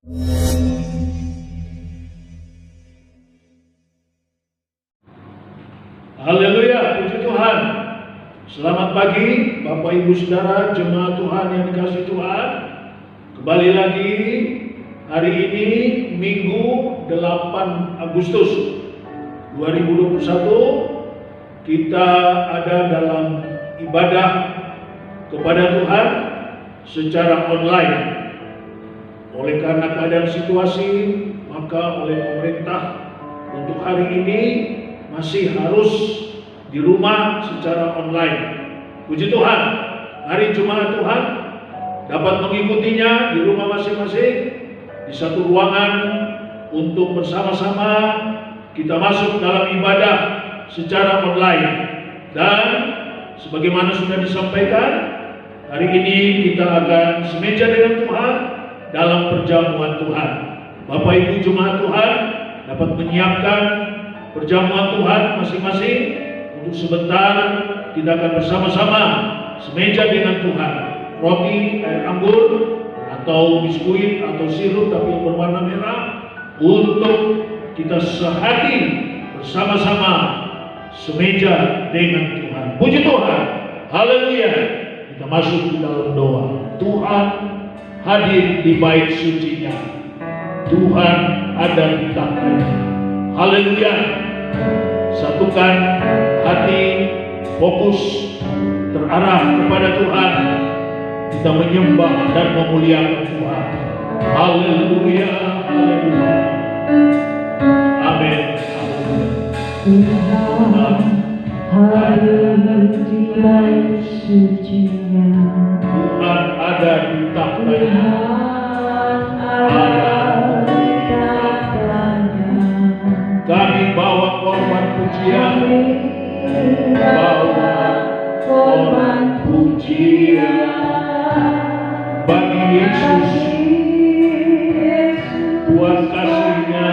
Haleluya, puji Tuhan. Selamat pagi Bapak Ibu Saudara, jemaat Tuhan yang dikasihi Tuhan. Kembali lagi hari ini Minggu 8 Agustus 2021. Kita ada dalam ibadah kepada Tuhan secara online. Oleh karena keadaan situasi, maka oleh pemerintah untuk hari ini masih harus di rumah secara online. Puji Tuhan, hari Jumat Tuhan dapat mengikutinya di rumah masing-masing, di satu ruangan untuk bersama-sama kita masuk dalam ibadah secara online. Dan sebagaimana sudah disampaikan, hari ini kita akan semeja dengan Tuhan dalam perjamuan Tuhan. Bapak Ibu jemaat Tuhan dapat menyiapkan perjamuan Tuhan masing-masing. Untuk sebentar kita akan bersama-sama semeja dengan Tuhan. Roti, air anggur, atau biskuit, atau sirup tapi yang berwarna merah, untuk kita sehati bersama-sama semeja dengan Tuhan. Puji Tuhan, haleluya. Kita masuk di dalam doa. Tuhan hadir di bait suci-Nya. Tuhan ada di tangannya. Haleluya. Satukan hati, fokus terarah kepada Tuhan. Kita menyembah dan memuliakan Tuhan. Haleluya, haleluya. Amin. Tuhan hadir di bait suci-Nya. Tuhan ada di tahtanya. Kami bawa korban pujian, bagi Yesus, buat kasih-Nya.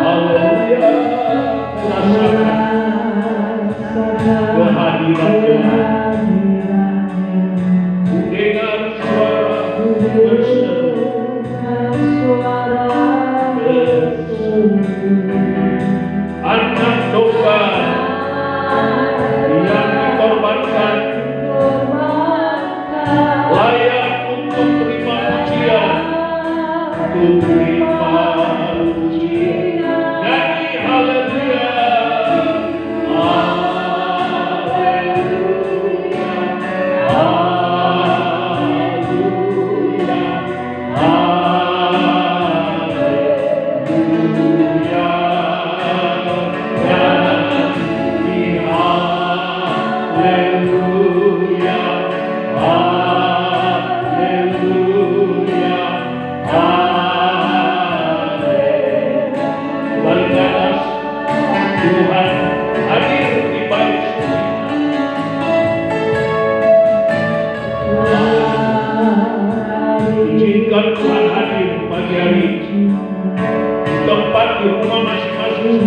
Haleluya, rasakan kehadiran-Nya. Dengan suara berseru, anak domba yang dikorbankan layak untuk terima pujian, untuk terima pujian. Nyanyi haleluya, haleluya, haleluya, haleluya. Izinkan Tuhan hadir pagi hari ini di tempat di rumah masing-masing.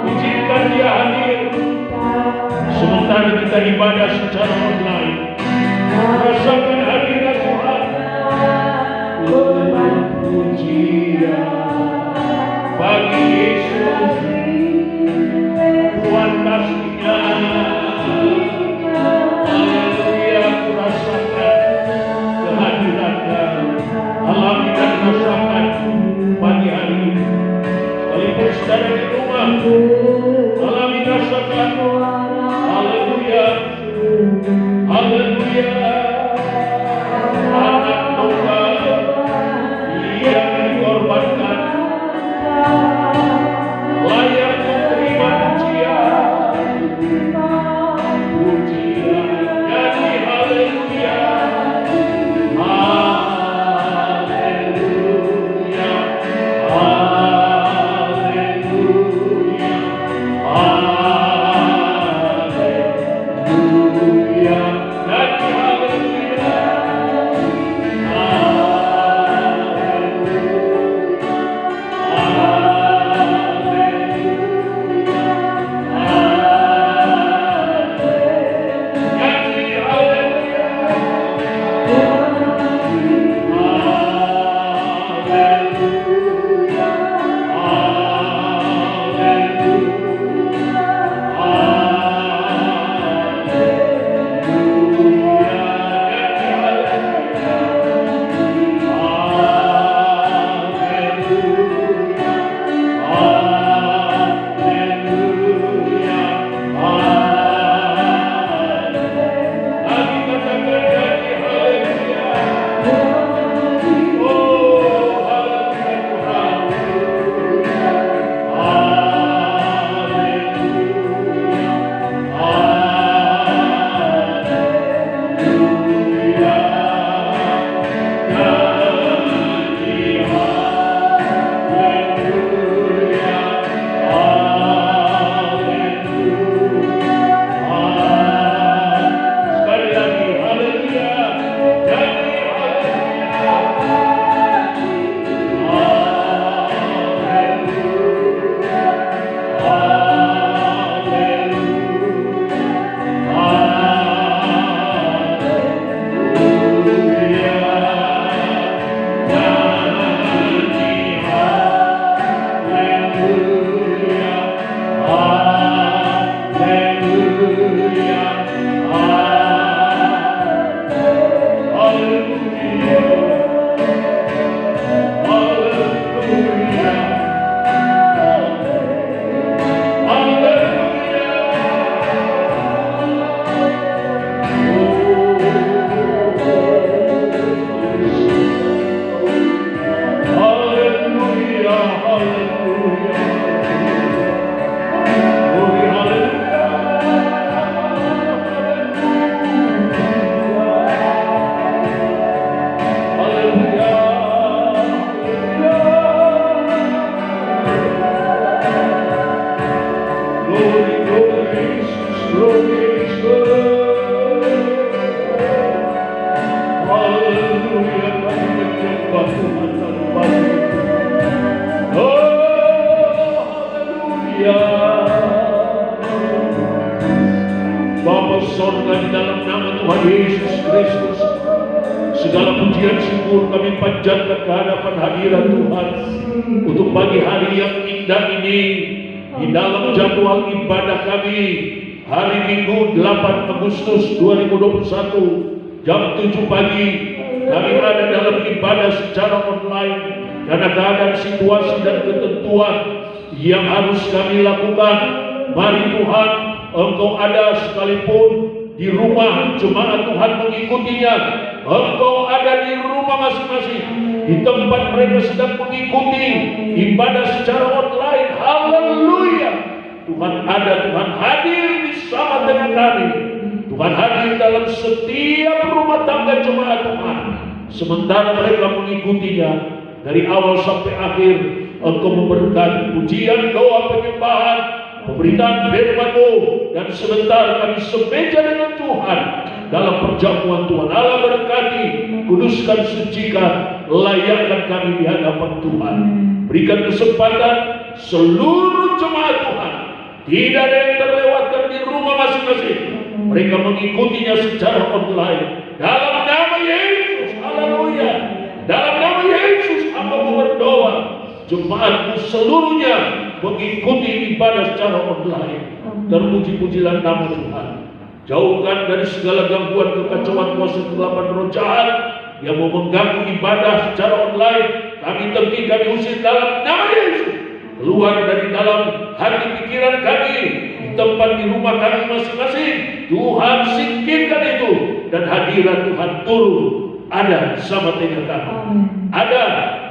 Izinkan Dia hadir sementara kita ibadah secara online. Rasakan hadirat Tuhan. Pujian bagi Yesus, Tuhan kasih-Nya. Haleluya, ku rasakan kehadiran-Nya. Alami dan rasakan pagi hari ini. Sekalipun saudara di rumah, alami rasakan. Haleluya, haleluya. Anak domba yang dikorbankan layak menerima pujian. Pujian, nyanyi haleluya, haleluya, haleluya, Bapa sorga, di dalam nama Tuhan Yesus Kristus, segala pujian syukur kami panjatkan ke hadapan hadirat Tuhan untuk pagi hari yang indah ini. Di dalam jadwal ibadah kami hari Minggu 8 Agustus 2021 jam 7 pagi, kami berada dalam ibadah secara online karena keadaan situasi dan ketentuan yang harus kami lakukan. Mari Tuhan, Engkau ada sekalipun di rumah jemaat Tuhan mengikutinya. Engkau ada di rumah masing-masing, di tempat mereka sedang mengikuti ibadah secara online. Haleluya! Tuhan ada, Tuhan hadir bersama dengan kami. Tuhan hadir dalam setiap rumah tangga jemaat Tuhan. Sementara mereka mengikutinya dari awal sampai akhir, Engkau memberkati pujian, doa, penyembahan, pemberitaan firman-Mu, dan sebentar kami semeja dengan Tuhan dalam perjamuan Tuhan. Allah berkati, kuduskan, sucikan, layakkan kami di hadapan Tuhan. Berikan kesempatan seluruh jemaat Tuhan, tidak ada yang terlewatkan di rumah masing-masing. Mereka mengikutinya secara online. Dalam nama Yesus, haleluya. Dalam nama Yesus, hamba berdoa, jemaatmu seluruhnya mengikuti ibadah secara online. Terpuji-pujilah nama Tuhan. Jauhkan dari segala gangguan, kekacauan, kuasa kegelapan roh jahat yang mau mengganggu ibadah secara online. Kami tertib, kami usir dalam nama Yesus. Keluar dari dalam hati pikiran kami, di tempat di rumah kami masing-masing. Tuhan singkirkan itu, dan hadirat Tuhan turun ada sama dengan kami, ada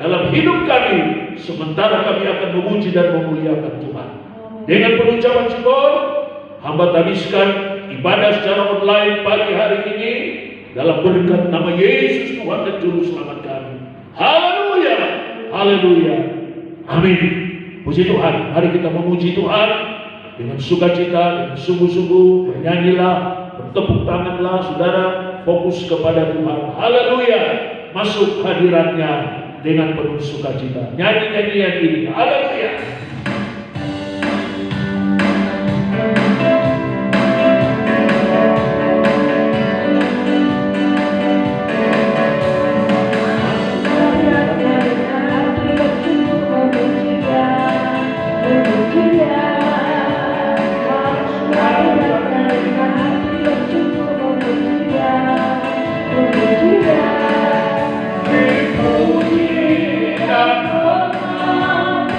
dalam hidup kami, sementara kami akan memuji dan memuliakan Tuhan. Dengan pengucapan syukur, hamba tabiskan ibadah secara online pagi hari ini dalam berkat nama Yesus Tuhan dan Juru Selamat kami. Haleluya, haleluya, amin. Puji Tuhan. Mari kita memuji Tuhan dengan sukacita, dengan sungguh-sungguh. Bernyanyilah, bertepuk tanganlah, saudara. Fokus kepada Tuhan. Haleluya. Masuk hadiratnya dengan penuh sukacita. Nyanyi nyanyian ini. Haleluya. Puji dan hormat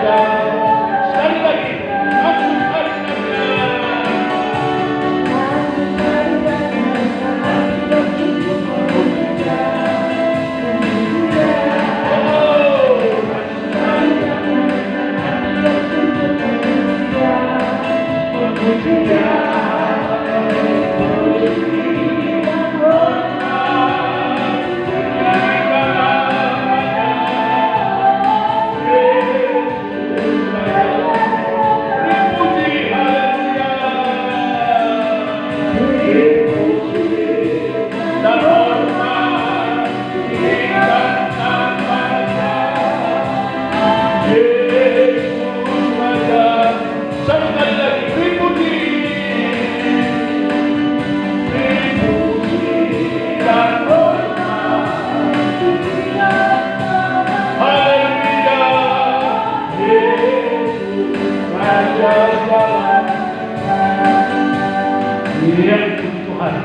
Sekali lagi, masuk hadiratnya.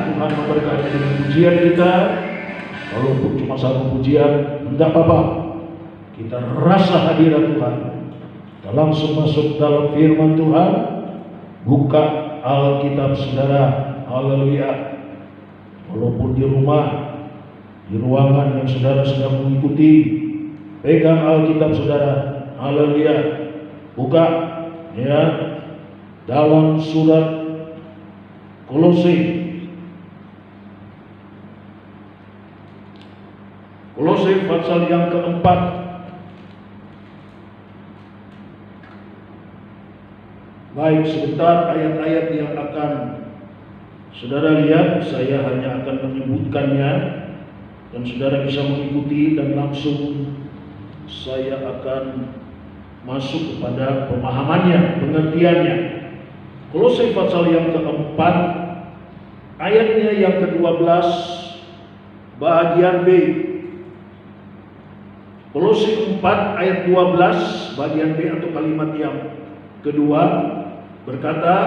Tuhan memberkati dengan pujian kita. Walaupun cuma satu pujian, tidak apa-apa. Kita rasa hadirat Tuhan. Kita langsung masuk dalam firman Tuhan. Buka Alkitab saudara. Haleluya. Walaupun di rumah, di ruangan yang saudara sedang mengikuti, pegang Alkitab saudara. Haleluya. Buka ya dalam surat Kolose. Kolose pasal yang keempat. Baik, sebentar ayat-ayat yang akan saudara lihat, saya hanya akan menyebutkannya dan saudara bisa mengikuti dan langsung saya akan masuk kepada pemahamannya, pengertiannya. Kolose pasal yang keempat, ayatnya yang ke-12, bagian B. Kolose 4 ayat 12 bagian B atau kalimat yang kedua berkata,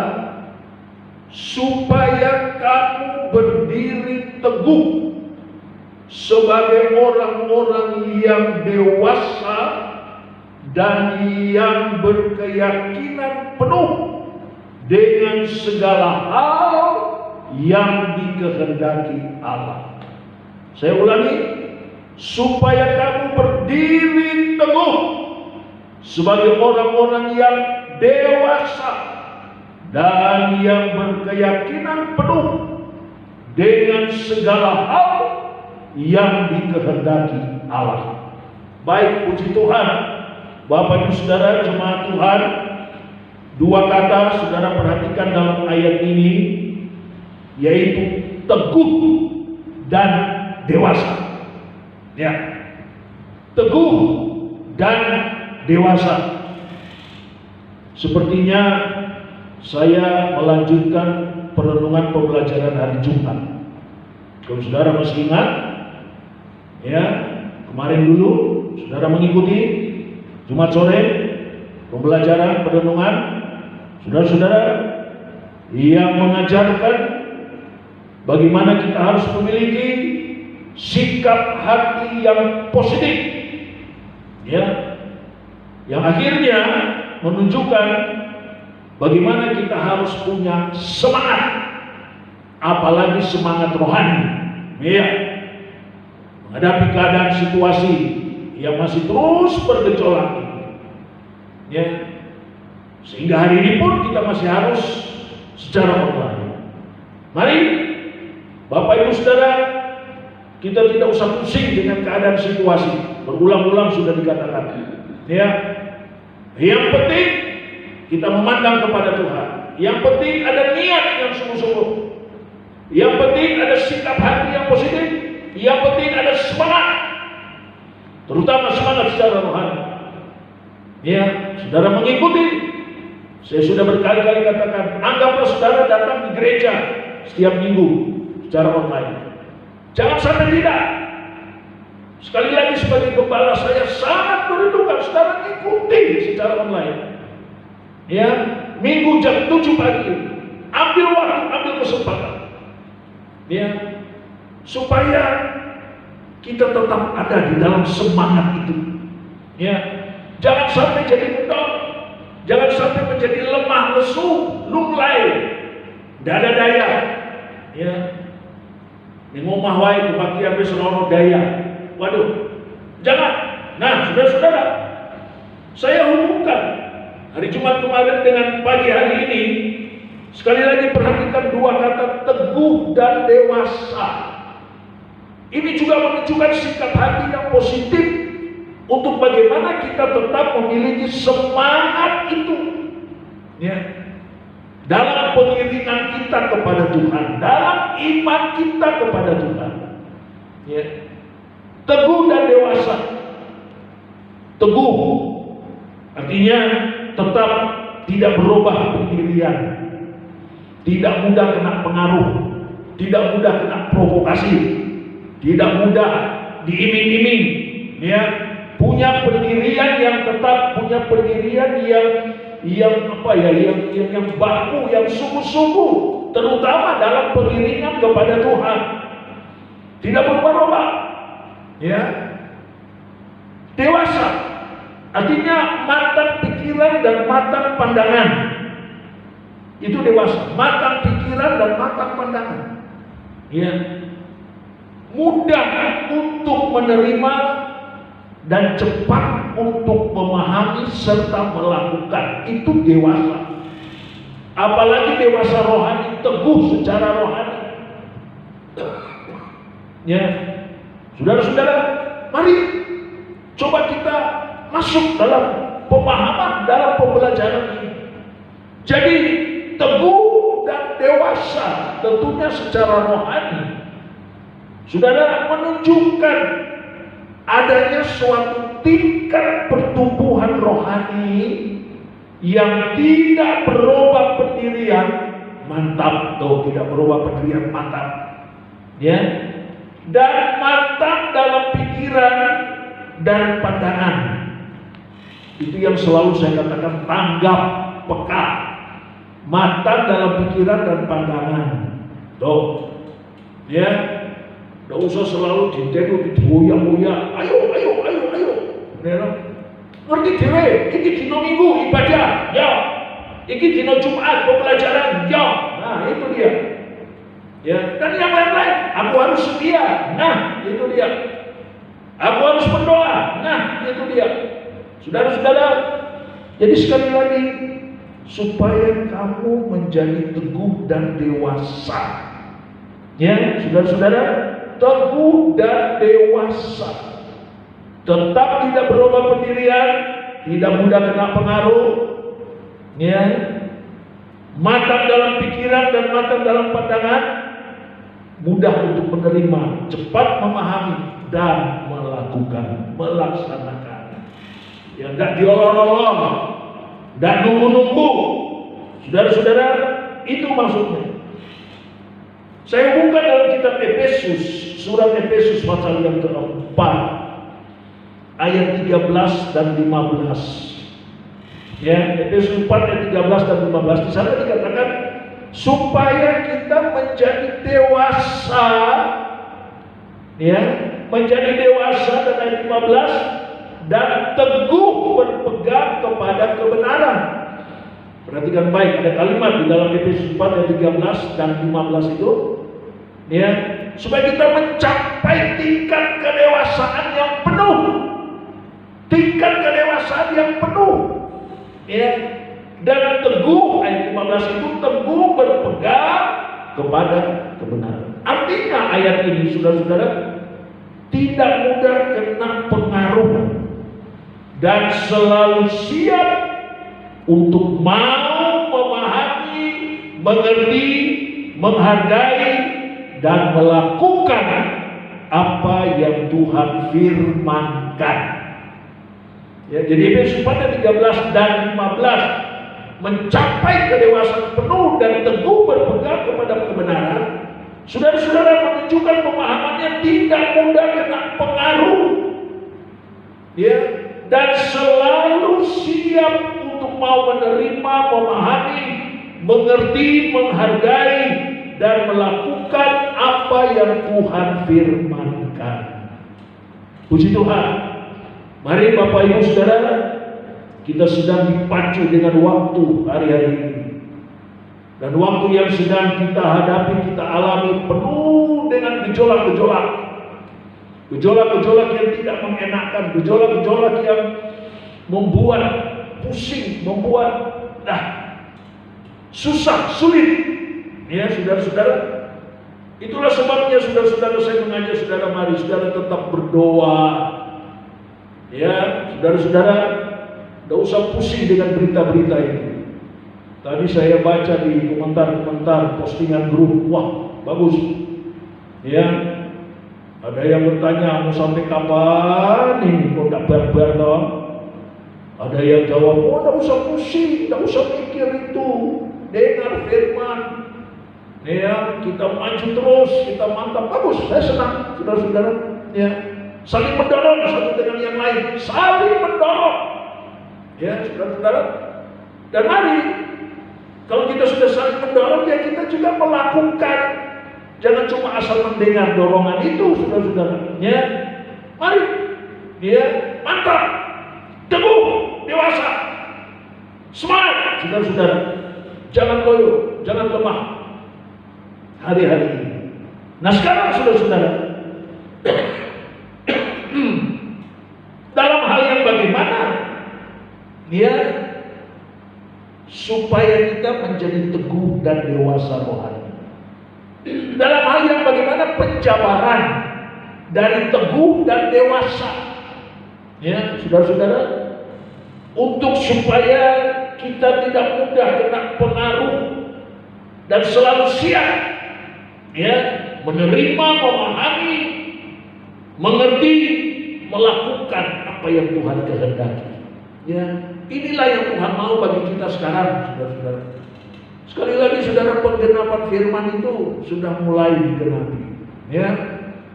supaya kamu berdiri teguh sebagai orang-orang yang dewasa dan yang berkeyakinan penuh dengan segala hal yang dikehendaki Allah. Saya ulangi, supaya kamu berdiri teguh sebagai orang-orang yang dewasa dan yang berkeyakinan penuh dengan segala hal yang dikehendaki Allah. Baik, puji Tuhan. Bapak Ibu Saudara, jemaat Tuhan, dua kata saudara perhatikan dalam ayat ini, yaitu teguh dan dewasa. Ya, teguh dan dewasa. Sepertinya saya melanjutkan perenungan pembelajaran hari Jumat. Kalau saudara masih ingat, ya, kemarin dulu saudara mengikuti Jumat sore pembelajaran perenungan saudara-saudara yang mengajarkan bagaimana kita harus memiliki sikap hati yang positif, ya, yang akhirnya menunjukkan bagaimana kita harus punya semangat, apalagi semangat rohani, ya, menghadapi keadaan situasi yang masih terus bergejolak, ya, sehingga hari ini pun kita masih harus secara online. Mari Bapak Ibu Saudara, kita tidak usah pusing dengan keadaan situasi. Berulang-ulang sudah dikatakan, ya. Yang penting kita memandang kepada Tuhan. Yang penting ada niat yang sungguh-sungguh. Yang penting ada sikap hati yang positif. Yang penting ada semangat, terutama semangat secara rohani. Ya, saudara mengikuti. Saya sudah berkali-kali katakan, anggaplah saudara datang di gereja setiap minggu secara online. Jangan sampai tidak. Sekali lagi sebagai gembala, saya sangat merindukan saudara ikuti secara online. Ya, minggu jam 7 pagi, ambil waktu, ambil kesempatan. Ya, supaya kita tetap ada di dalam semangat itu. Ya, Jangan sampai jadi kendor. Jangan sampai menjadi lemah lesu, lunglai, tidak ada daya. Ya, di ngomah wae kebagian wis ora daya. Waduh, jangan. Nah, saudara-saudara, saya hubungkan hari Jumat kemarin dengan pagi hari ini. Sekali lagi perhatikan dua kata, teguh dan dewasa. Ini juga menunjukkan sikap hati yang positif untuk bagaimana kita tetap memiliki semangat itu, ya, dalam pengiringan kita kepada Tuhan, dalam iman kita kepada Tuhan, ya. Teguh dan dewasa. Teguh artinya tetap tidak berubah pendirian, tidak mudah kena pengaruh, tidak mudah kena provokasi, tidak mudah diiming-iming, ya. Punya pendirian yang tetap, punya pendirian yang baku, yang sungguh-sungguh, terutama dalam pengiringan kepada Tuhan. Tidak berubah-ubah, ya. Dewasa artinya matang pikiran dan matang pandangan. Itu dewasa, matang pikiran dan matang pandangan. Ya. Mudah untuk menerima dan cepat untuk memahami serta melakukan. Itu dewasa. Apalagi dewasa rohani, teguh secara rohani. Ya, saudara-saudara, mari coba kita masuk dalam pemahaman, dalam pembelajaran ini. Jadi teguh dan dewasa tentunya secara rohani, saudara, menunjukkan adanya suatu tingkat pertumbuhan rohani yang tidak berubah pendirian, mantap tuh, tidak berubah pendirian, mantap, ya, dan mantap dalam pikiran dan pandangan. Itu yang selalu saya katakan, tanggap, peka, matang dalam pikiran dan pandangan, tuh, ya. Tidak usah selalu ditedu, digoyang-goyang. Ayo. Ngerti dewe, ini dino minggu ibadah, ya. Ini dino Jumat pembelajaran, ya. Nah, itu dia. Ya, dan yang lain-lain, aku harus setia. Nah, itu dia. Aku harus berdoa. Nah, itu dia. Saudara-saudara, jadi sekali lagi, supaya kamu menjadi teguh dan dewasa. Ya, saudara-saudara, teguh dan dewasa, tetap tidak berubah pendirian, tidak mudah kena pengaruh, ya, matang dalam pikiran dan matang dalam pandangan, mudah untuk menerima, cepat memahami dan melaksanakan. Ya, tidak diolor-olor, tidak nunggu-nunggu. Saudara-saudara, itu maksudnya. Saya hubungkan dalam kitab Efesus, surat Efesus pasal yang keempat, ayat 13 dan 15. Ya, Efesus 4 ayat 13 dan 15. Di sana dikatakan supaya kita menjadi dewasa, ya, menjadi dewasa, dan ayat 15, dan teguh berpegang kepada kebenaran. Perhatikan baik, ada kalimat di dalam Efesus 4 ayat 13 dan 15 itu, ya, supaya kita mencapai tingkat kedewasaan yang penuh. Tingkat kedewasaan yang penuh, ya. Dan teguh, ayat 15 itu, teguh berpegang kepada kebenaran. Artinya ayat ini, saudara-saudara, tidak mudah kena pengaruh dan selalu siap untuk mau memahami, mengerti, menghargai, dan melakukan apa yang Tuhan firmankan. Ya, jadi Efesus 4 ayat 13 dan 15, mencapai kedewasaan penuh dan teguh berpegang kepada kebenaran. Saudara-saudara, menunjukkan pemahamannya tidak mudah kena pengaruh, ya, dan selalu siap untuk mau menerima, memahami, mengerti, menghargai, dan melakukan apa yang Tuhan firmankan. Puji Tuhan. Mari Bapak Ibu Saudara, kita sedang dipacu dengan waktu hari-hari ini. Dan waktu yang sedang kita hadapi, kita alami penuh dengan gejolak-gejolak. Gejolak-gejolak yang tidak mengenakan, gejolak-gejolak yang membuat pusing, membuat susah, sulit. Ya, saudara-saudara. Itulah sebabnya saudara-saudara saya mengajak saudara, mari saudara tetap berdoa. Ya, saudara-saudara, tidak usah pusing dengan berita-berita ini. Tadi saya baca di komentar-komentar postingan grup, wah bagus. Ya, ada yang bertanya mau sampai kapan ini kok tidak barbar toh? Ada yang jawab, oh tidak usah pusing, tidak usah mikir itu, dengar firman. Ya, kita maju terus, kita mantap, bagus. Saya senang, saudara-saudara. Ya, saling mendorong satu dengan yang lain, saling mendorong. Ya, saudara-saudara. Dan mari, kalau kita sudah saling mendorong, ya kita juga melakukan. Jangan cuma asal mendengar dorongan itu, saudara-saudara. Ya, mari, ya, mantap, teguh, dewasa, semangat, saudara-saudara. Jangan loyo, jangan lemah. Hari-hari ini. Nah sekarang saudara-saudara, dalam hal yang bagaimana? Ya, supaya kita menjadi teguh dan dewasa rohani. Dalam hal yang bagaimana penjabaran dari teguh dan dewasa. Ya, saudara-saudara, untuk supaya kita tidak mudah kena pengaruh dan selalu siap, ya, menerima, memahami, mengerti, melakukan apa yang Tuhan kehendaki. Ya, inilah yang Tuhan mau bagi kita sekarang, saudara-saudara. Sekali lagi, saudara, penggenapan firman itu sudah mulai digenapi. Ya,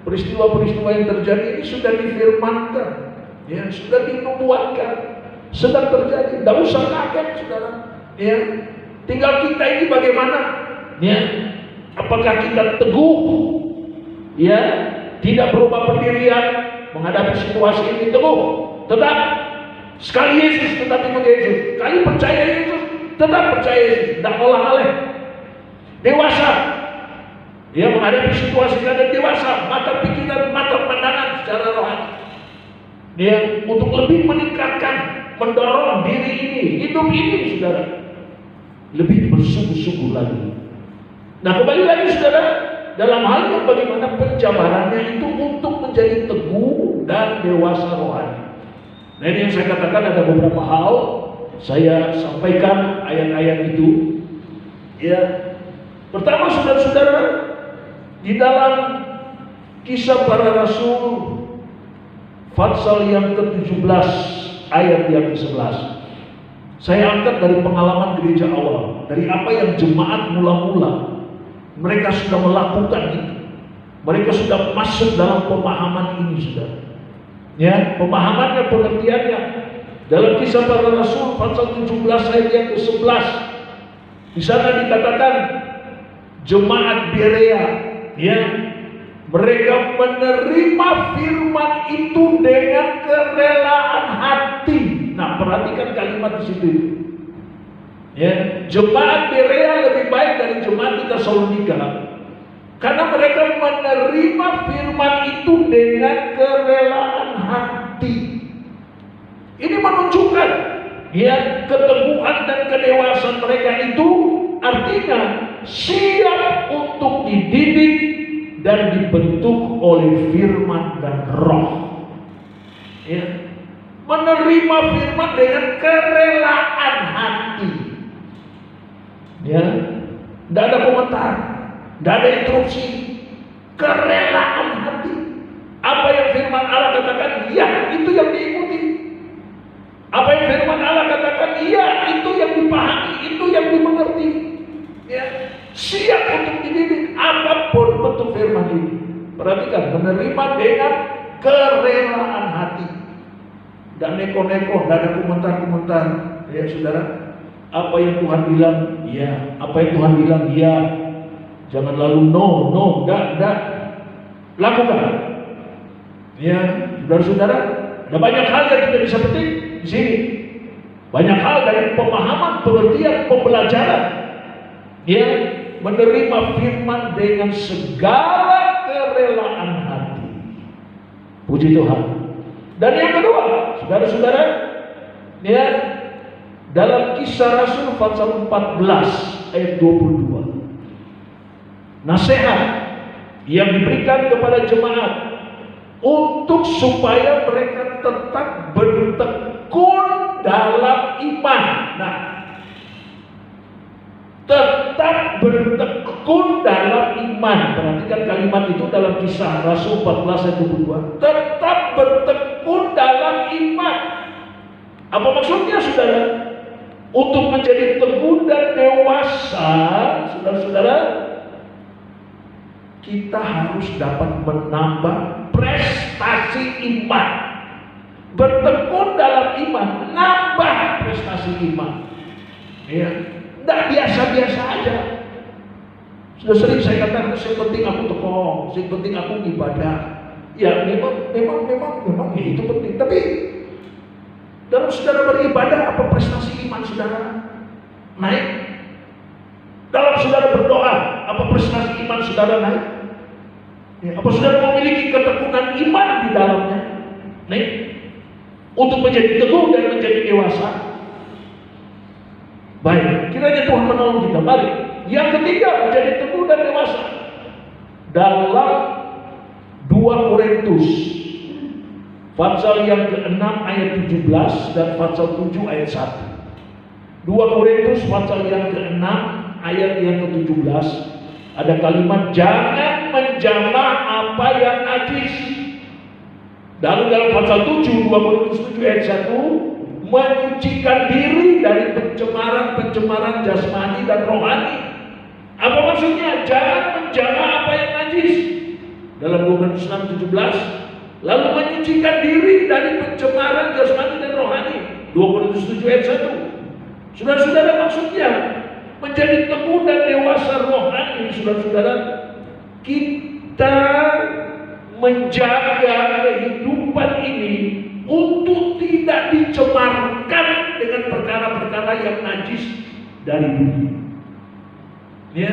peristiwa-peristiwa yang terjadi ini sudah difirmankan, ya, sudah dinubuatkan, sedang terjadi. Tidak usah kaget, saudara. Ya, tinggal kita ini bagaimana? Ya, apakah kita teguh, ya, tidak berubah pendirian menghadapi situasi ini, teguh, tetap sekali Yesus tetap ikut Yesus, sekali percaya Yesus tetap percaya Yesus, tidak olah-oleh, dewasa, ya, menghadapi situasi dan dewasa, mata pikiran, mata pandangan secara rohani, ya, untuk lebih meningkatkan, mendorong diri ini, hidup ini, saudara, lebih bersungguh-sungguh lagi. Nah, kembali lagi, saudara, dalam hal yang bagaimana penjabarannya itu untuk menjadi teguh dan dewasa rohani. Nah, ini yang saya katakan, ada beberapa hal saya sampaikan ayat-ayat itu. Ya, pertama, saudara-saudara, di dalam Kisah Para Rasul pasal yang ke-17 ayat yang ke-11, saya angkat dari pengalaman gereja awal, dari apa yang jemaat mula-mula mereka sudah melakukan itu. Mereka sudah masuk dalam pemahaman ini, saudara. Ya, pemahamannya, pengertiannya. Dalam Kisah Para Rasul pasal 17 ayat yang ke-11, di sana dikatakan jemaat Berea, ya, mereka menerima firman itu dengan kerelaan hati. Nah, perhatikan kalimat di situ. Ya, jemaat Berea lebih baik dari jemaat di Tesalonika karena mereka menerima firman itu dengan kerelaan hati. Ini menunjukkan, ya, keteguhan dan kedewasaan mereka itu artinya siap untuk dididik dan dibentuk oleh firman dan roh. Ya, menerima firman dengan kerelaan hati. Ya, tidak ada komentar, tidak ada interupsi, kerelaan hati. Apa yang firman Allah katakan, ya, itu yang diikuti. Apa yang firman Allah katakan, ya, itu yang dipahami, itu yang dimengerti. Ya, siap untuk dididik apapun bentuk firman ini. Perhatikan, menerima dengan kerelaan hati. Dan neko-neko, tidak ada komentar-komentar. Ya, saudara. Apa yang Tuhan bilang, ya. Apa yang Tuhan bilang, ya. Jangan lalu no, enggak. Lakukan. Ya, saudara-saudara, ada banyak hal yang kita bisa petik di sini. Banyak hal dari pemahaman, pengertian, pembelajaran. Dia menerima firman dengan segala kerelaan hati. Puji Tuhan. Dan yang kedua, saudara-saudara, ya, dalam Kisah Rasul pasal 14 ayat 22. Nasihat yang diberikan kepada jemaat untuk supaya mereka tetap bertekun dalam iman. Nah, tetap bertekun dalam iman. Perhatikan kalimat itu dalam Kisah Rasul 14 ayat 22. Tetap bertekun dalam iman. Apa maksudnya, saudara? Untuk menjadi teguh dan dewasa, saudara-saudara, kita harus dapat menambah prestasi iman. Bertekun dalam iman, nambah prestasi iman. Ya, tidak biasa-biasa aja. Sudah sering saya katakan, yang penting aku tekun, yang penting aku ibadah. Ya, memang ya, itu penting. Tapi dalam saudara beribadah, apa prestasi iman saudara naik? Dalam saudara berdoa, apa prestasi iman saudara naik? Ya, apa saudara memiliki ketekunan iman di dalamnya? Naik? Untuk menjadi teguh dan menjadi dewasa. Baik, kiranya Tuhan menolong kita. Mari, yang ketiga, menjadi teguh dan dewasa. Dalam 2 Korintus pasal yang ke-6 ayat 17 dan pasal 7 ayat 1. 2 Korintus pasal yang ke-6 ayat yang ke-17 ada kalimat, jangan menjamah apa yang najis. Lalu dalam pasal 7, 2 Korintus 7 ayat 1, menyucikan diri dari pencemaran jasmani dan rohani. Apa maksudnya? Jangan menjamah apa yang najis. Dalam 2 Korintus 6 17, lalu menyucikan diri dari pencemaran jasmani dan rohani. 2 Korintus 7 ayat 1. Saudara-saudara, maksudnya menjadi teguh dan dewasa rohani, saudara-saudara, kita menjaga kehidupan ini untuk tidak dicemarkan dengan perkara-perkara yang najis dari dunia. Ya.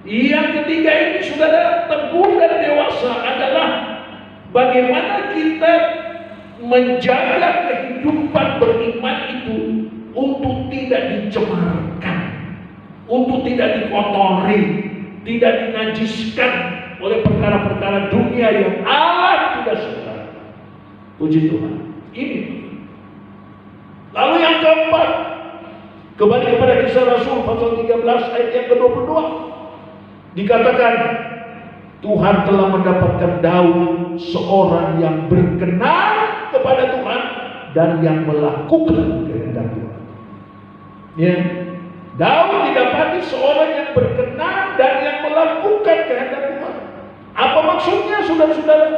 Yang ketiga ini, saudara, teguh dan dewasa adalah bagaimana kita menjaga kehidupan beriman itu untuk tidak dicemarkan, untuk tidak dikotori, tidak dinajiskan oleh perkara-perkara dunia yang Allah tidak suka. Puji Tuhan. Ini. Lalu yang keempat, kembali kepada Kisah Rasul pasal 13 ayat yang ke-22. Dikatakan Tuhan telah mendapatkan Daud seorang yang berkenan kepada Tuhan dan yang melakukan kehendak Tuhan. Ya, Daud didapati seorang yang berkenan dan yang melakukan kehendak Tuhan. Apa maksudnya, saudara-saudara?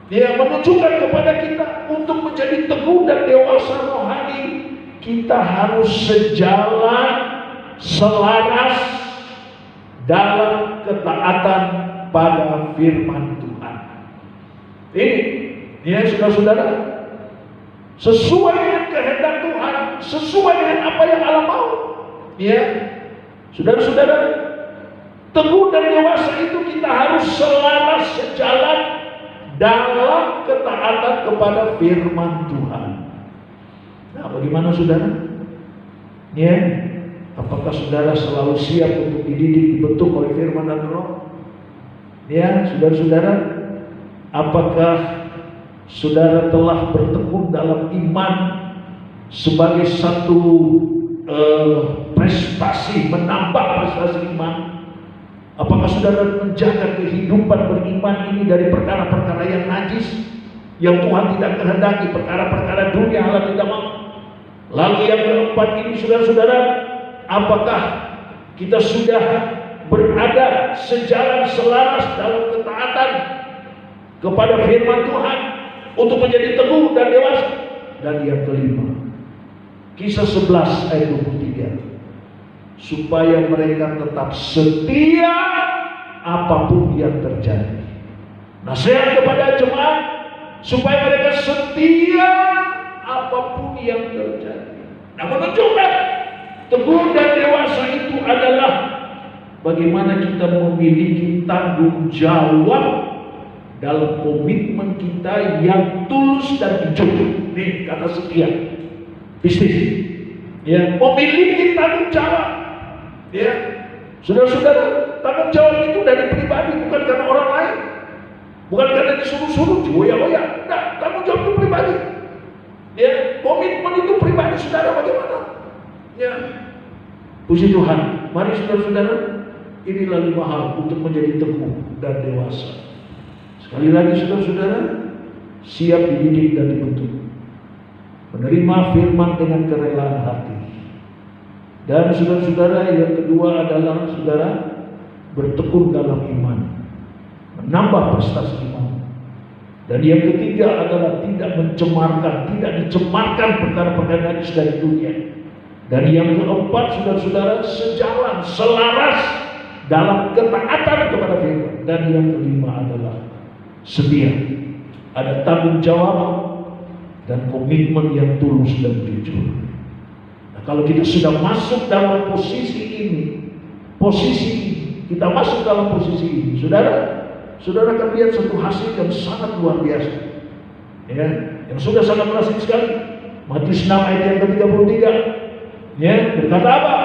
Dia menunjukkan kepada kita untuk menjadi teguh dan dewasa rohani, kita harus sejalan, selaras dalam ketaatan pada firman Tuhan. Ini, ya saudara-saudara, sesuai dengan kehendak Tuhan, sesuai dengan apa yang Allah mau. Ya, saudara-saudara, teguh dan dewasa itu kita harus selaras sejalan dalam ketaatan kepada firman Tuhan. Nah, bagaimana saudara? Ya, apakah saudara selalu siap untuk dididik, dibentuk oleh firman dan roh? Ya, saudara-saudara, apakah saudara telah bertekun dalam iman sebagai satu prestasi, menambah prestasi iman? Apakah saudara menjaga kehidupan beriman ini dari perkara-perkara yang najis, yang Tuhan tidak kehendaki, perkara-perkara dunia Allah tidak mau? Lalu yang keempat ini, saudara-saudara, apakah kita sudah berada sejalan selaras dalam ketaatan kepada firman Tuhan untuk menjadi teguh dan dewasa? Dan yang kelima, Kisah 11 ayat 23, supaya mereka tetap setia apapun yang terjadi. Nasihat kepada jemaat supaya mereka setia apapun yang terjadi. Nah, menunjukkan teguh dan dewasa itu adalah bagaimana kita memiliki tanggung jawab dalam komitmen kita yang tulus dan jujur. Nih kata setia, bisnis, ya, memiliki tanggung jawab, ya, saudara-saudara. Tanggung jawab itu dari pribadi, bukan karena orang lain, bukan karena disuruh-suruh, dioyak-oyak. Nah, tanggung jawab itu pribadi, ya, komitmen itu pribadi, saudara. Bagaimana? Ya, puji Tuhan. Mari saudara-saudara, inilah 5 hal untuk menjadi teguh dan dewasa. Sekali lagi saudara-saudara, siap dididik dan dibentuk, menerima firman dengan kerelaan hati. Dan saudara-saudara, yang kedua adalah saudara bertekun dalam iman, menambah prestasi iman. Dan yang ketiga adalah tidak dicemarkan perkara-perkara najis dari dunia. Dan yang keempat saudara-saudara, sejalan, selaras dalam ketaatan kepada firman. Dan yang kelima adalah setia, ada tanggung jawab dan komitmen yang tulus dan jujur. Nah, kalau kita sudah masuk dalam posisi ini, kita masuk dalam posisi ini, saudara akan lihat satu hasil yang sangat luar biasa, ya, yang sudah sangat klasik sekali. Matius 6 ayat yang ke-33, ya, berkata apa?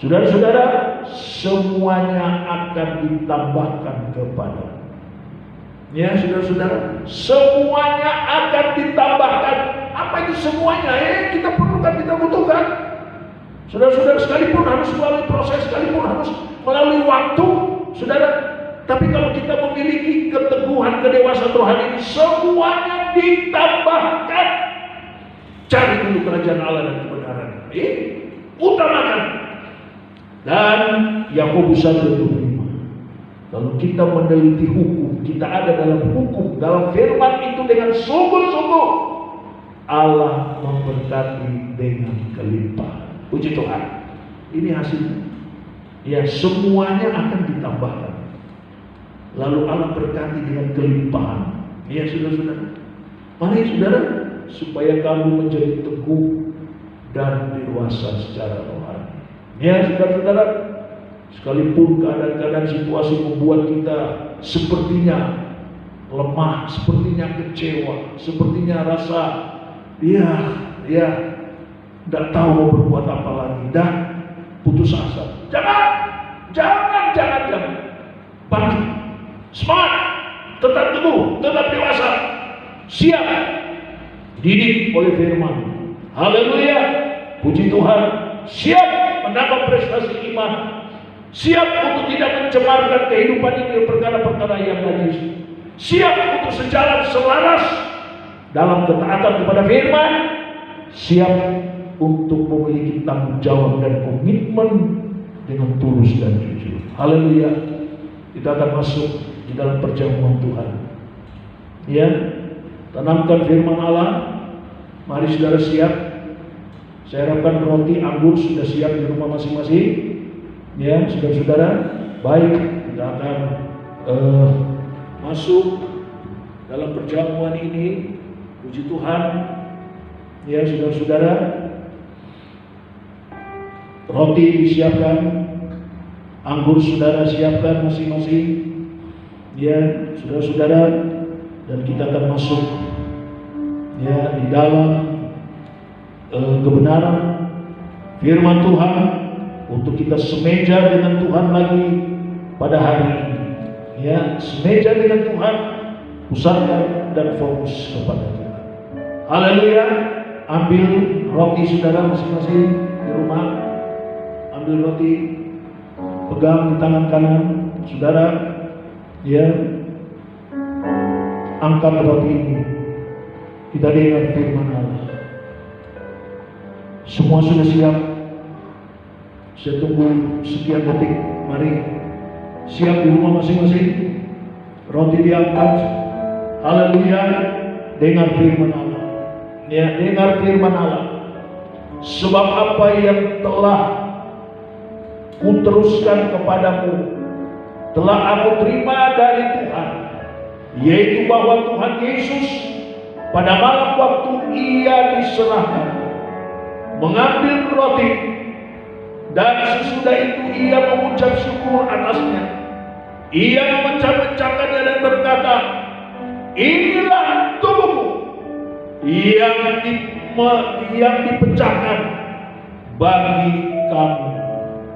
Saudara-saudara, semuanya akan ditambahkan kepadamu. Ya, saudara-saudara, semuanya akan ditambahkan. Apa itu semuanya? Kita perlukan, kita butuhkan. Saudara-saudara, sekalipun harus melalui proses, sekalipun harus melalui waktu, saudara. Tapi kalau kita memiliki keteguhan, kedewasaan rohani ini, semuanya ditambahkan. Cari dulu kerajaan Allah dan kebenaran. Utamakan. Dan Yakobus 1:25. Kalau kita meneliti hukum, kita ada dalam hukum, dalam firman itu dengan sungguh-sungguh, Allah memberkati dengan kelimpahan. Puji Tuhan. Ini hasilnya. Ya, semuanya akan ditambahkan. Lalu Allah berkati dengan kelimpahan. Ya, saudara-saudara. Mari saudara, supaya kamu menjadi teguh dan dewasa secara rohani. Ya, saudara-saudara, sekalipun keadaan-keadaan situasi membuat kita sepertinya lemah, sepertinya kecewa, sepertinya rasa tidak tahu mau berbuat apa lagi, dah putus asa. Jangan. Bangkit, semangat, tetap teguh, tetap dewasa, siap dididik oleh firman. Haleluya, puji Tuhan. Siap menambah prestasi iman, siap untuk tidak mencemarkan kehidupan ini perkara-perkara yang najis, siap untuk sejalan selaras dalam ketaatan kepada firman, siap untuk memiliki tanggung jawab dan komitmen dengan tulus dan jujur. Haleluya. Kita akan masuk di dalam perjamuan Tuhan. Ya, tanamkan firman Allah. Mari saudara siap. Saya harapkan roti anggur sudah siap di rumah masing-masing. Ya, saudara-saudara, baik, kita akan masuk dalam perjamuan ini. Puji Tuhan. Ya, saudara-saudara, roti disiapkan, anggur saudara siapkan masing-masing. Ya, saudara-saudara, dan kita akan masuk ya di dalam kebenaran firman Tuhan untuk kita semeja dengan Tuhan lagi pada hari ini. Ya, semeja dengan Tuhan, pusatkan dan fokus kepada Tuhan. Haleluya. Ambil roti saudara masing-masing di rumah. Ambil roti, pegang di tangan kanan saudara. Ya, angkat roti ini. Kita dengar firman Allah. Semua sudah siap. Saya tunggu sekian detik. Mari siap di rumah masing-masing. Roti diangkat. Haleluya. Dengar firman Allah. Ya, dengar firman Allah. Sebab apa yang telah kuteruskan kepadamu telah aku terima dari Tuhan, yaitu bahwa Tuhan Yesus pada malam waktu ia diserahkan mengambil roti, dan sesudah itu ia mengucap syukur atasnya. Ia memecah-mecahkannya dan berkata, inilah tubuhku yang dipecahkan bagi kamu.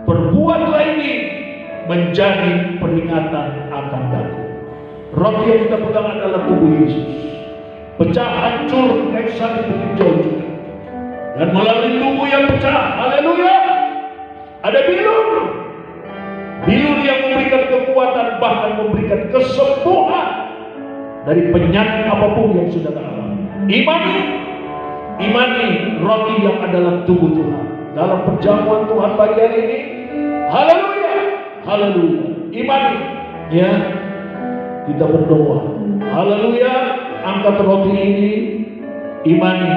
Perbuatlah ini menjadi peringatan akan aku. Roti yang kita pegang adalah tubuh Yesus. Pecah hancur kaisar dipeninjau juga. Dan melalui tubuh yang pecah, haleluya, ada bilur. Bilur yang memberikan kekuatan, bahkan memberikan kesembuhan dari penyakit apapun yang sudah teralami. Imani roti yang adalah tubuh Tuhan. Dalam perjamuan Tuhan pagi hari ini, haleluya, haleluya. Imani, ya, kita berdoa, haleluya, angkat roti ini, imani,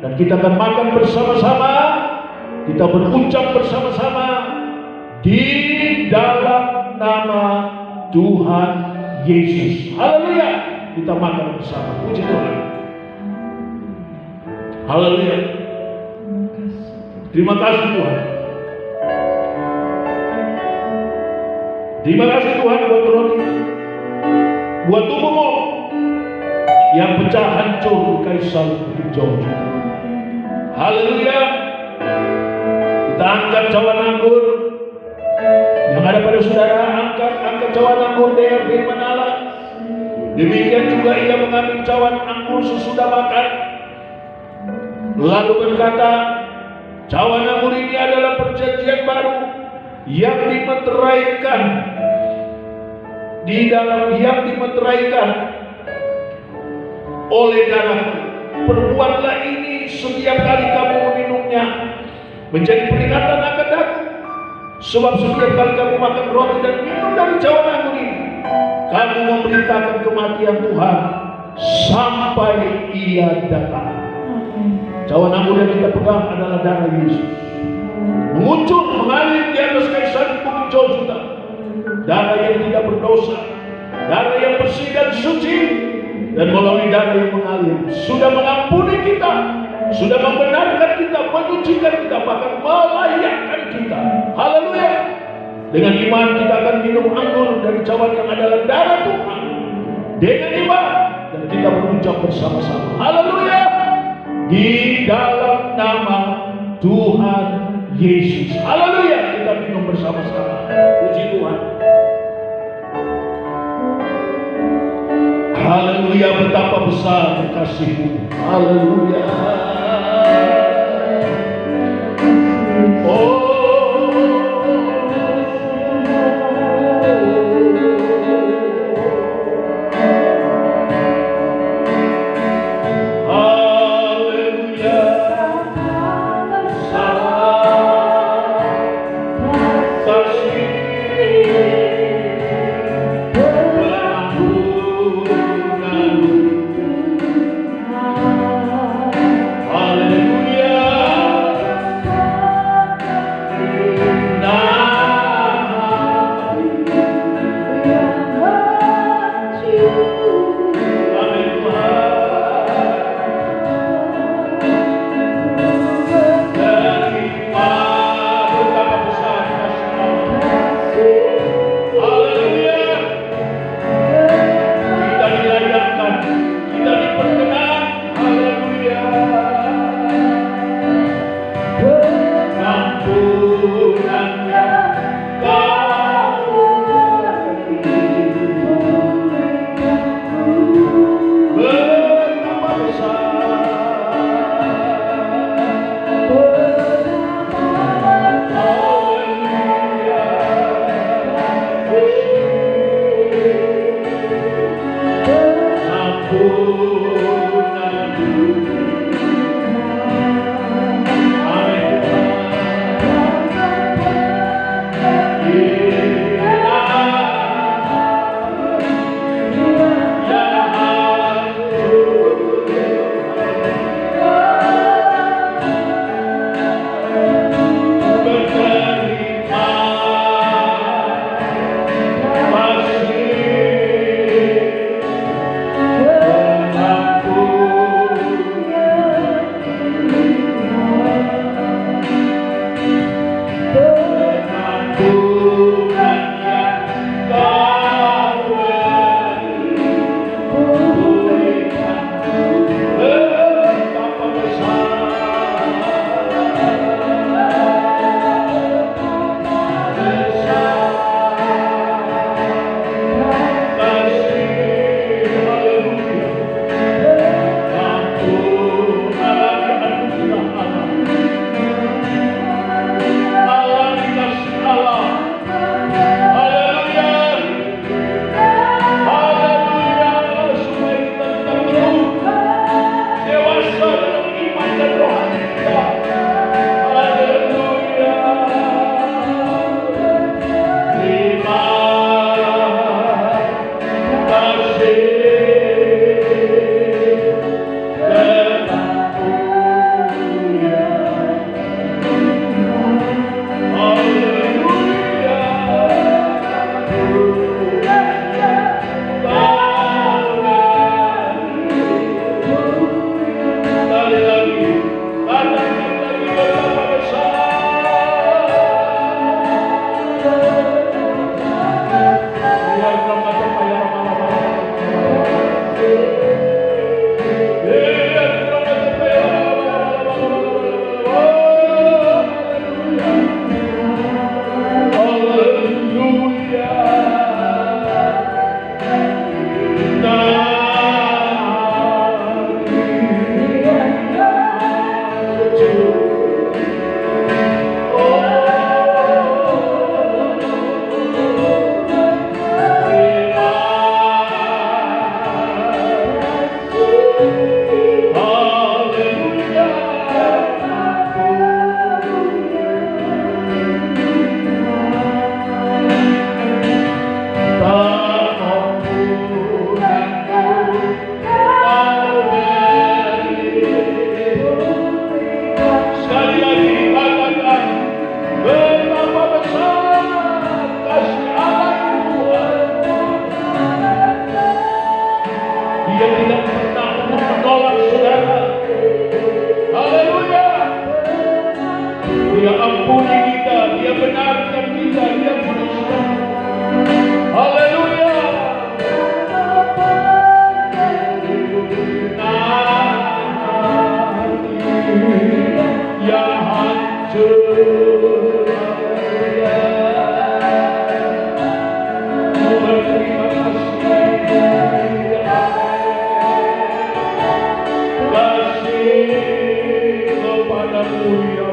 dan kita akan makan bersama-sama. Kita berucap bersama-sama di dalam nama Tuhan Yesus. Haleluya. Kita makan bersama. Puji Tuhan. Haleluya. Terima kasih Tuhan. Terima kasih Tuhan buat roti, buat tubuhmu yang pecah hancur kaisar jauh. Haleluya. Kita angkat cawan anggur yang ada pada saudara. Angkat cawan anggur dengan firman Allah. Demikian juga ia mengambil cawan anggur sesudah makan, lalu berkata, cawan anggur ini adalah perjanjian baru yang dimeteraikan oleh darah. Perbuatlah ini setiap kali kamu meminumnya menjadi peringatan akan aku. Sebab setiap kali kamu makan roti dan minum dari cawan anggur ini, kamu memberitakan kematian Tuhan sampai ia datang. Cawan anggur yang kita pegang adalah darah Yesus, mengucur mengalir di atas kaisar bukit Golgota. Darah yang tidak berdosa, darah yang bersih dan suci, dan melalui darah yang mengalir sudah mengampuni kita, sudah membenarkan kita, menyucikan kita, bahkan melayakkan kita. Haleluya. Dengan iman kita akan minum anggur dari cawan yang adalah darah Tuhan. Dengan iman, dan kita berucap bersama-sama, haleluya, di dalam nama Tuhan Yesus. Haleluya. Kita minum bersama-sama. Puji Tuhan. Haleluya, betapa besar kasih-Mu. Haleluya. Oh. mengampuni kita, Dia benarkan kita, Dia kuduskan. Haleluya. Yang hancur, berterima kasih kepadamu ya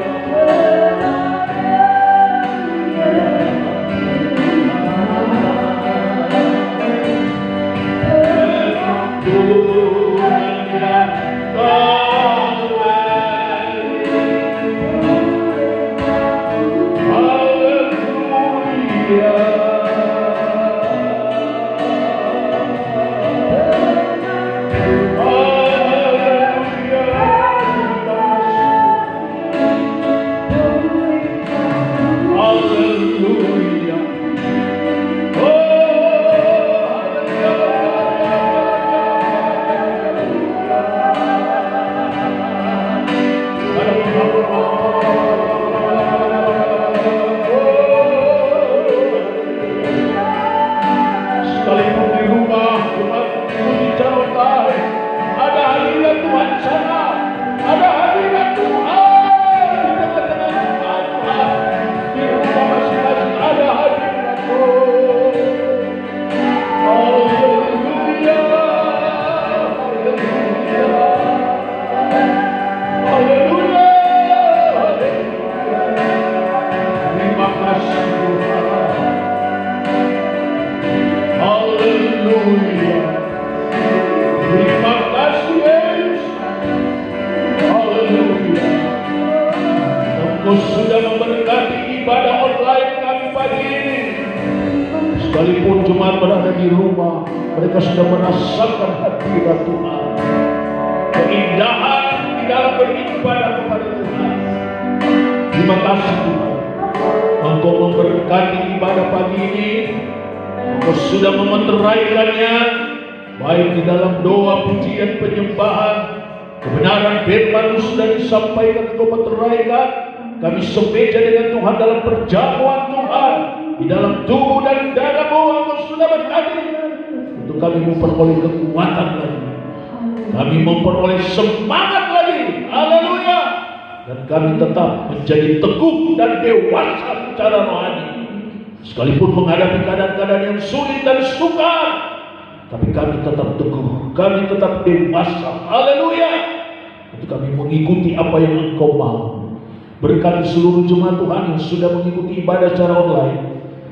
sudah memberkati ibadah online kami pagi ini. Sekalipun jemaat berada di rumah, mereka sudah merasakan hadirat Tuhan, keindahan di dalam beribadah kepada Tuhan. Terima kasih Tuhan, Engkau memberkati ibadah pagi ini. Engkau sudah memeteraikannya, baik di dalam doa, pujian, penyembahan, kebenaran firman sudah disampaikan, Engkau meteraikan. Kami semeja dengan Tuhan dalam perjamuan Tuhan, di dalam tubuh dan darah-Mu Engkau sudah berkati untuk kami memperoleh kekuatan lagi, kami memperoleh semangat lagi. Haleluya. Dan kami tetap menjadi teguh dan dewasa secara rohani, sekalipun menghadapi keadaan-keadaan yang sulit dan sukar, tapi kami tetap teguh, kami tetap dewasa. Haleluya. Untuk kami mengikuti apa yang Engkau mau. Berkati seluruh jemaat Tuhan yang sudah mengikuti ibadah secara online.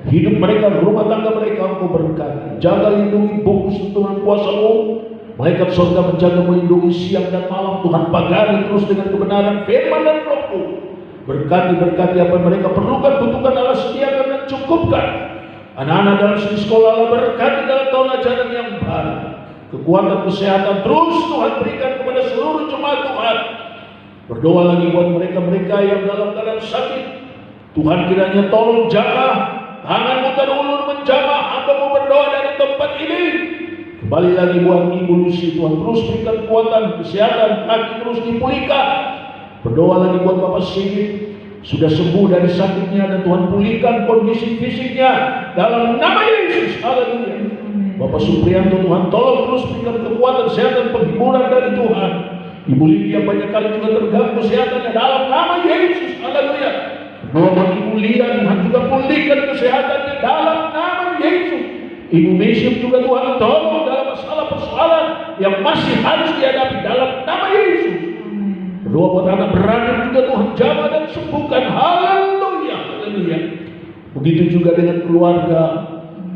Hidup mereka, rumah tangga mereka Engkau berkati. Jaga, lindungi, bungkus dengan kuasa-Mu. Malaikat surga menjaga, melindungi siang dan malam. Tuhan pagari terus dengan kebenaran firman dan Roh-Mu. Berkati apa yang mereka perlukan, butuhkan, Allah sediakan dan cukupkan. Anak-anak dalam sini sekolah Allah berkati dalam tahun ajaran yang baru. Kekuatan, kesehatan terus Tuhan berikan kepada seluruh jemaat Tuhan. Berdoa lagi buat mereka-mereka yang dalam keadaan sakit. Tuhan kiranya tolong jaga, tangan-Mu terulur menjamah, hamba-Mu berdoa dari tempat ini. Kembali lagi buat Ibu Lucy, Tuhan terus berikan kekuatan, kesehatan, kaki terus dipulihkan. Berdoa lagi buat Bapak Sigit, sudah sembuh dari sakitnya dan Tuhan pulihkan kondisi fisiknya dalam nama Yesus. Haleluya. Bapak Supriyanto, Tuhan tolong terus berikan kekuatan, kesehatan, penghiburan dari Tuhan. Ibu Lydia banyak kali juga terganggu kesehatannya dalam nama Yesus. Haleluya. Doa Ibu Lia, Tuhan juga pulihkan kesehatannya dalam nama Yesus. Ibu Mesyuk juga Tuhan tolong dalam masalah persoalan yang masih harus dihadapi dalam nama Yesus. Doa buat anak beranak juga Tuhan jamah dan sembuhkan. Haleluya. Haleluya. Begitu juga dengan keluarga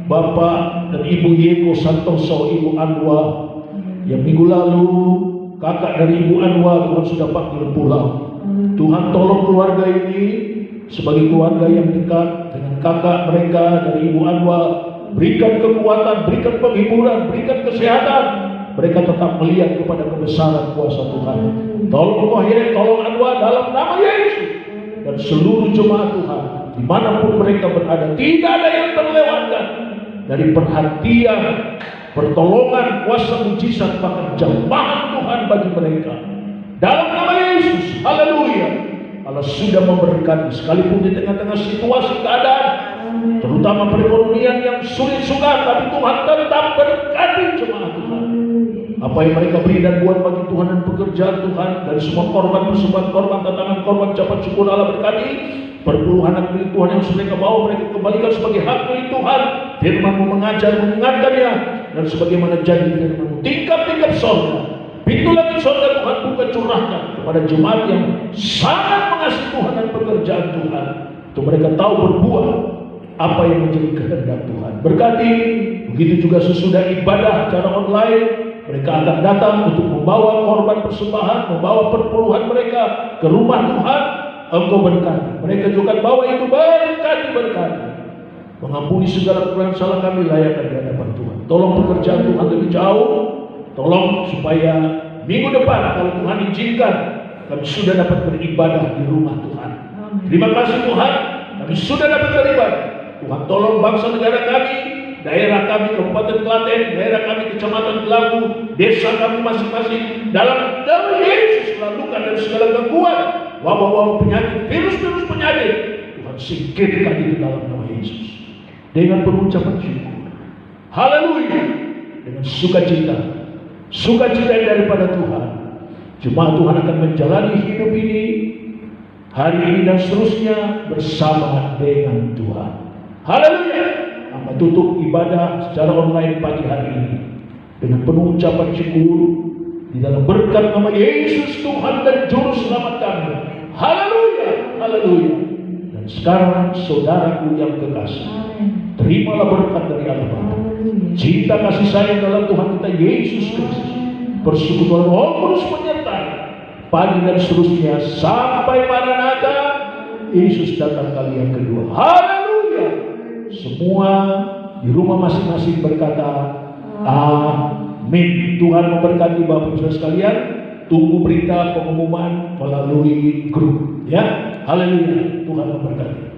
Bapak dan Ibu Yeko Santoso, Ibu Anwa yang minggu lalu kakak dari Ibu Anwar Tuhan sudah panggil pulang. Tuhan tolong keluarga ini sebagai keluarga yang dekat dengan kakak mereka dari Ibu Anwar. Berikan kekuatan, berikan penghiburan, berikan kesehatan. Mereka tetap melihat kepada kebesaran kuasa Tuhan. Tolong Muhyiddin, tolong Anwar dalam nama Yesus. Dan seluruh jemaat Tuhan, dimanapun mereka berada, tidak ada yang terlewatkan dari perhatian, pertolongan, kuasa mujizat, bahkan jamahan Tuhan bagi mereka. Dalam nama Yesus, haleluya. Allah sudah memberkati, sekalipun di tengah-tengah situasi keadaan, terutama perekonomian yang sulit sukar, tapi Tuhan tetap berkati jemaat Tuhan. Apa yang mereka beri dan buat bagi Tuhan dan pekerjaan Tuhan, dari semua korban, persembahan korban, tantangan korban, ucapan syukur Allah berkati. Perpuluhan anak milik Tuhan yang sudah mereka bawa, mereka kembalikan sebagai hak milik Tuhan. Firman-Mu mengajar, mengingatkannya, dan sebagaimana janji Firman-Mu, tingkap-tingkap sorga, pintu langit sorga Tuhan buka curahkan kepada jemaat yang sangat mengasihi Tuhan dan pekerjaan Tuhan, untuk mereka tahu berbuat apa yang menjadi kehendak Tuhan. Berkati, begitu juga sesudah ibadah secara online, mereka akan datang untuk membawa korban persembahan, membawa perpuluhan mereka ke rumah Tuhan. Engkau berkati, mereka juga bawa itu berkati. Mengampuni segala kekurangan salah kami, layakkan di hadapan Tuhan. Tolong pekerjaan Tuhan lebih jauh. Tolong supaya minggu depan kalau Tuhan izinkan, kami sudah dapat beribadah di rumah Tuhan. Terima kasih Tuhan, kami sudah dapat beribadah. Tuhan tolong bangsa negara kami, daerah kami Kabupaten Klaten, daerah kami Kecamatan Telagu, desa kami masing-masing, dalam nama Yesus lalukan dari segala gangguan, wabah-wabah penyakit, virus-virus penyakit, Tuhan singkirkan itu dalam nama Yesus. Dengan pengucapan syukur, haleluya, dengan sukacita yang daripada Tuhan, jemaat Tuhan akan menjalani hidup ini, hari ini dan seterusnya bersama dengan Tuhan. Haleluya. Maka tutup ibadah secara online pagi hari ini dengan penuh ucapan syukur di dalam berkat nama Yesus Tuhan dan Juru Selamat kami. Haleluya, haleluya. Dan sekarang saudaraku yang kekasih, terimalah berkat dari Allah Bapa, cinta kasih sayang dalam Tuhan kita Yesus Kristus, persekutuan Roh Kudus menyertai pagi dan seterusnya sampai Maranatha, Yesus datang kali yang kedua. Haleluya. Semua di rumah masing-masing berkata amin. Tuhan memberkati Bapak Ibu sekalian. Tunggu berita pengumuman melalui grup ya. Haleluya. Tuhan memberkati.